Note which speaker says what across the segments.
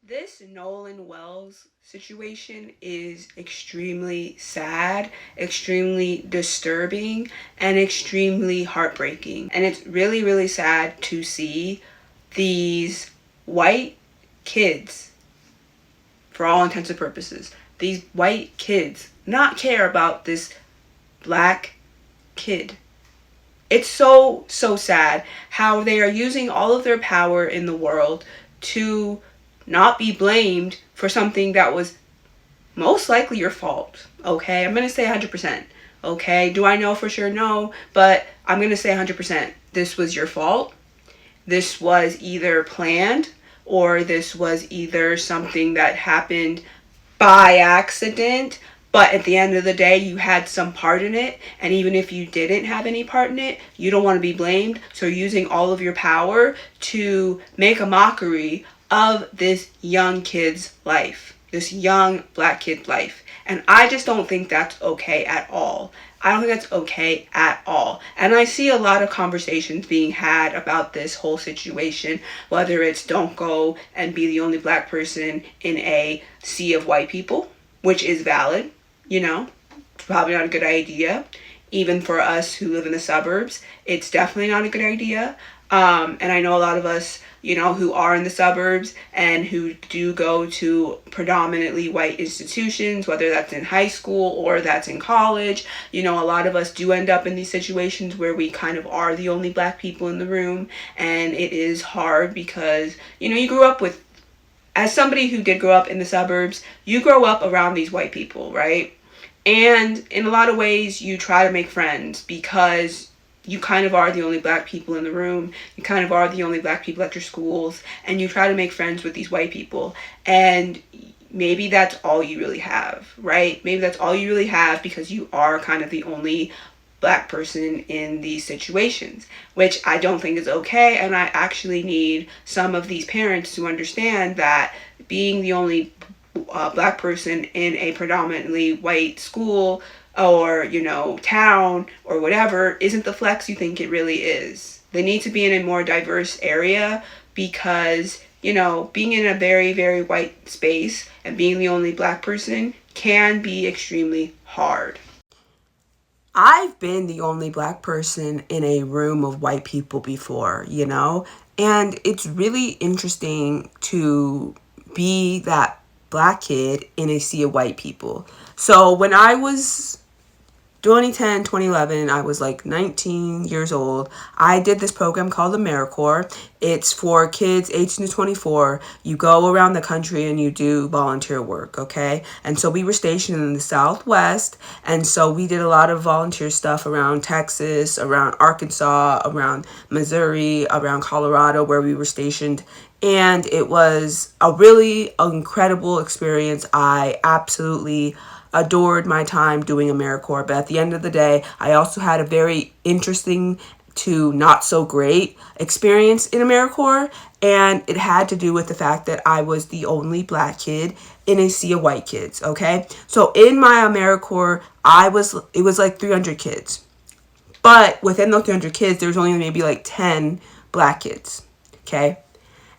Speaker 1: This Nolan Wells situation is extremely sad, extremely disturbing, and extremely heartbreaking. And it's really, really sad to see these white kids, for all intents and purposes, these white kids not care about this black kid. It's so, so sad how they are using all of their power in the world to not be blamed for something that was most likely your fault. Okay, I'm gonna say 100%. Okay, do I know for sure? No, but I'm gonna say 100%. This was your fault. This was either planned, or this was either something that happened by accident, but at the end of the day, you had some part in it. And even if you didn't have any part in it, you don't want to be blamed. So you're using all of your power to make a mockery of this young kid's life, this young black kid's life. And I just don't think that's okay at all. I don't think that's okay at all. And I see a lot of conversations being had about this whole situation, whether it's don't go and be the only black person in a sea of white people, which is valid, you know, probably not a good idea. Even for us who live in the suburbs, it's definitely not a good idea. And I know a lot of us, who are in the suburbs and who do go to predominantly white institutions, whether that's in high school or that's in college. A lot of us do end up in these situations where we kind of are the only black people in the room. And it is hard because, you grew up with, as somebody who did grow up in the suburbs, you grow up around these white people, right? And in a lot of ways, you try to make friends because you kind of are the only black people in the room. You kind of are the only black people at your schools. And you try to make friends with these white people. And maybe that's all you really have, right? Maybe that's all you really have because you are kind of the only black person in these situations, which I don't think is okay. And I actually need some of these parents to understand that being the only black person in a predominantly white school or town or whatever isn't the flex you think it really is. They need to be in a more diverse area because being in a very, very white space and being the only black person can be extremely hard. I've been the only black person in a room of white people before, and it's really interesting to be that black kid in a sea of white people. So when I was 2010, 2011, I was like 19 years old. I did this program called AmeriCorps. It's for kids 18 to 24. You go around the country and you do volunteer work, okay? And so we were stationed in the Southwest, and so we did a lot of volunteer stuff around Texas, around Arkansas, around Missouri, around Colorado, where we were stationed. And it was a really incredible experience. I absolutely adored my time doing AmeriCorps. But at the end of the day, I also had a very interesting to not so great experience in AmeriCorps. And it had to do with the fact that I was the only black kid in a sea of white kids, okay? So in my AmeriCorps, it was like 300 kids. But within those 300 kids, there was only maybe like 10 black kids, okay?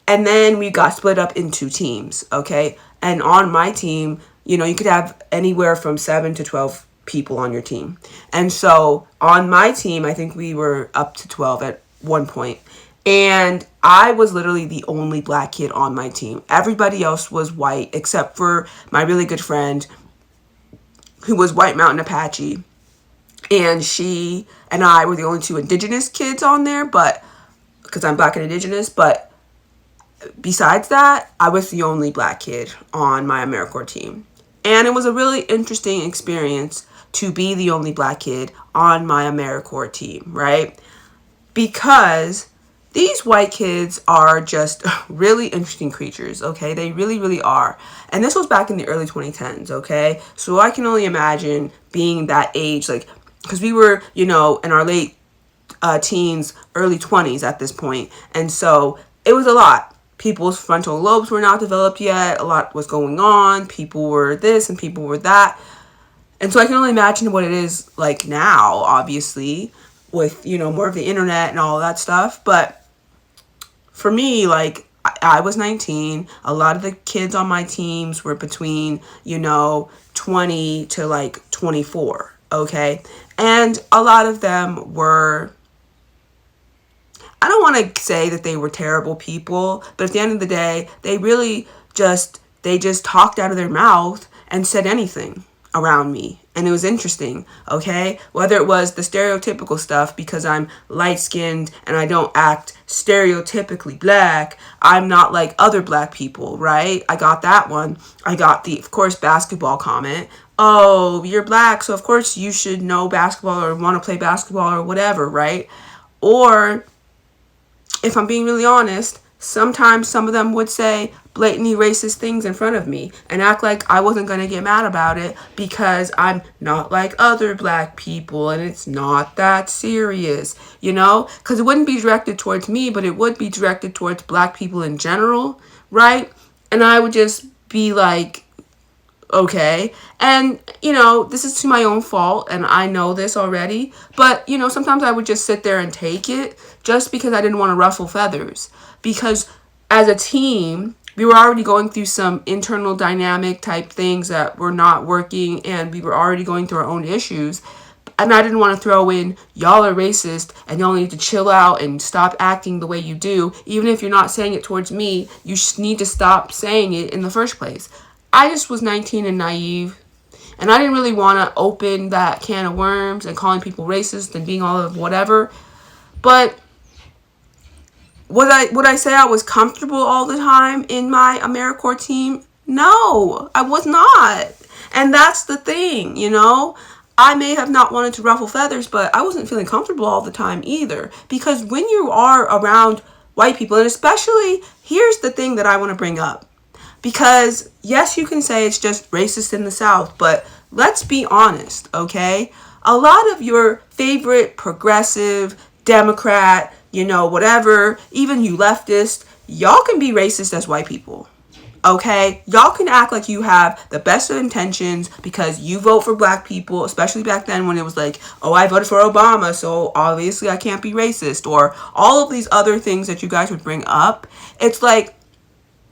Speaker 1: And then we got split up into teams, okay? And on my team, you could have anywhere from 7 to 12 people on your team. And so on my team, I think we were up to 12 at one point. And I was literally the only black kid on my team. Everybody else was white except for my really good friend who was White Mountain Apache. And she and I were the only two indigenous kids on there, but because I'm black and indigenous, but besides that, I was the only black kid on my AmeriCorps team. And it was a really interesting experience to be the only black kid on my AmeriCorps team, right? Because these white kids are just really interesting creatures, okay? They really, really are. And this was back in the early 2010s, okay? So I can only imagine being that age, like, because we were, in our late teens, early 20s at this point. And so it was a lot. People's frontal lobes were not developed yet. A lot was going on. People were this and people were that. And so I can only imagine what it is like now, obviously, with, more of the internet and all of that stuff. But for me, like, I was 19. A lot of the kids on my teams were between, 20 to like 24. Okay. And a lot of them were, I don't want to say that they were terrible people, but at the end of the day, they just talked out of their mouth and said anything around me. And it was interesting, okay? Whether it was the stereotypical stuff because I'm light-skinned and I don't act stereotypically black, I'm not like other black people, right? I got that one. I got the, of course, basketball comment. Oh, you're black, so of course you should know basketball or want to play basketball or whatever, right? Or, if I'm being really honest, sometimes some of them would say blatantly racist things in front of me and act like I wasn't going to get mad about it because I'm not like other black people and it's not that serious, because it wouldn't be directed towards me, but it would be directed towards black people in general, right? And I would just be like, okay. And, this is to my own fault and I know this already, but, sometimes I would just sit there and take it just because I didn't want to ruffle feathers. Because as a team, we were already going through some internal dynamic type things that were not working and we were already going through our own issues. And I didn't want to throw in, y'all are racist and y'all need to chill out and stop acting the way you do. Even if you're not saying it towards me, you just need to stop saying it in the first place. I just was 19 and naive. And I didn't really want to open that can of worms and calling people racist and being all of whatever. But would I say I was comfortable all the time in my AmeriCorps team? No, I was not. And that's the thing, I may have not wanted to ruffle feathers, but I wasn't feeling comfortable all the time either. Because when you are around white people, and especially, here's the thing that I want to bring up. Because, yes, you can say it's just racist in the South, but let's be honest, okay? A lot of your favorite progressive, Democrat, whatever, even you leftist, y'all can be racist as white people, okay? Y'all can act like you have the best of intentions because you vote for black people, especially back then when it was like, oh, I voted for Obama, so obviously I can't be racist, or all of these other things that you guys would bring up. It's like,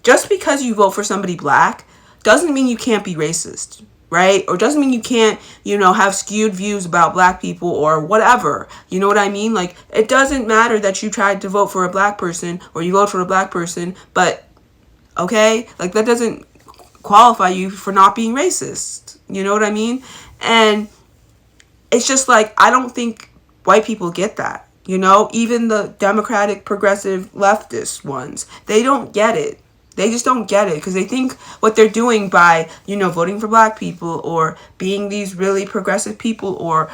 Speaker 1: just because you vote for somebody black doesn't mean you can't be racist, right? Or doesn't mean you can't, have skewed views about black people or whatever. You know what I mean? Like, it doesn't matter that you tried to vote for a black person or you vote for a black person, but, okay? Like, that doesn't qualify you for not being racist. You know what I mean? And it's just like, I don't think white people get that. Even the Democratic, progressive, leftist ones, they don't get it. They just don't get it because they think what they're doing by, voting for black people or being these really progressive people or,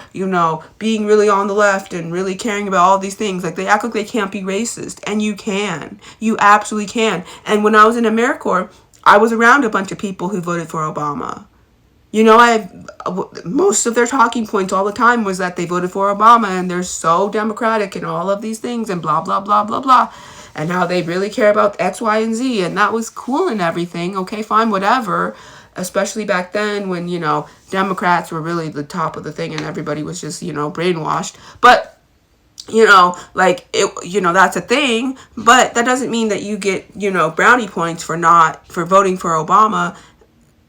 Speaker 1: being really on the left and really caring about all these things. Like, they act like they can't be racist. And you can. You absolutely can. And when I was in AmeriCorps, I was around a bunch of people who voted for Obama. Most of their talking points all the time was that they voted for Obama and they're so democratic and all of these things and blah, blah, blah, blah, blah. And how they really care about X, Y, and Z. And that was cool and everything. Okay, fine, whatever. Especially back then when, Democrats were really the top of the thing and everybody was just, brainwashed. But, that's a thing. But that doesn't mean that you get, brownie points for voting for Obama.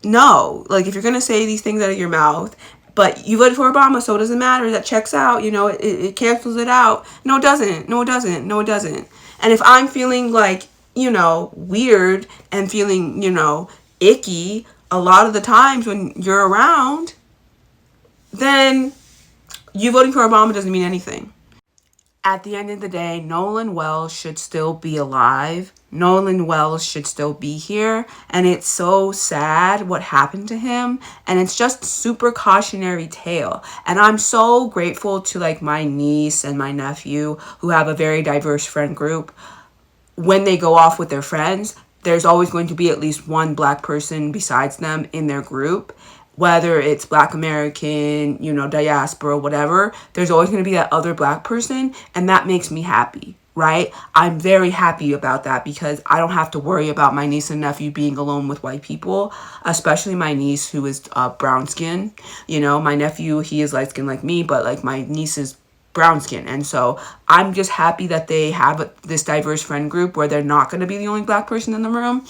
Speaker 1: No. Like, if you're going to say these things out of your mouth, but you voted for Obama, so it doesn't matter. That checks out. It cancels it out. No, it doesn't. No, it doesn't. No, it doesn't. And if I'm feeling like, weird and feeling, icky a lot of the times when you're around, then you voting for Obama doesn't mean anything. At the end of the day, Nolan Wells should still be alive. Nolan Wells should still be here. And it's so sad what happened to him. And it's just super cautionary tale. And I'm so grateful to my niece and my nephew who have a very diverse friend group. When they go off with their friends, there's always going to be at least one black person besides them in their group. Whether it's Black American, diaspora, whatever, there's always going to be that other black person. And that makes me happy, right? I'm very happy about that because I don't have to worry about my niece and nephew being alone with white people, especially my niece who is brown skin. My nephew, he is light skin like me, but my niece is brown skin. And so I'm just happy that they have this diverse friend group where they're not going to be the only black person in the room.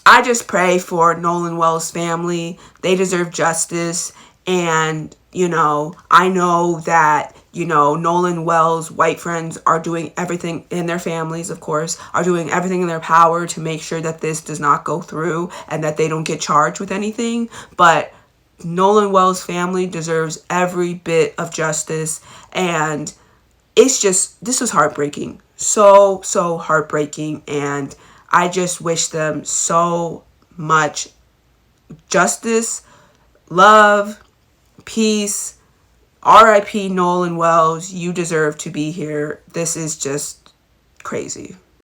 Speaker 1: I just pray for Nolan Wells' family. They deserve justice. And, I know that, Nolan Wells' white friends are doing everything in their families, of course, are doing everything in their power to make sure that this does not go through and that they don't get charged with anything. But Nolan Wells' family deserves every bit of justice. And this was heartbreaking. So, so heartbreaking. And I just wish them so much justice, love, peace. R.I.P. Nolan Wells. You deserve to be here. This is just crazy.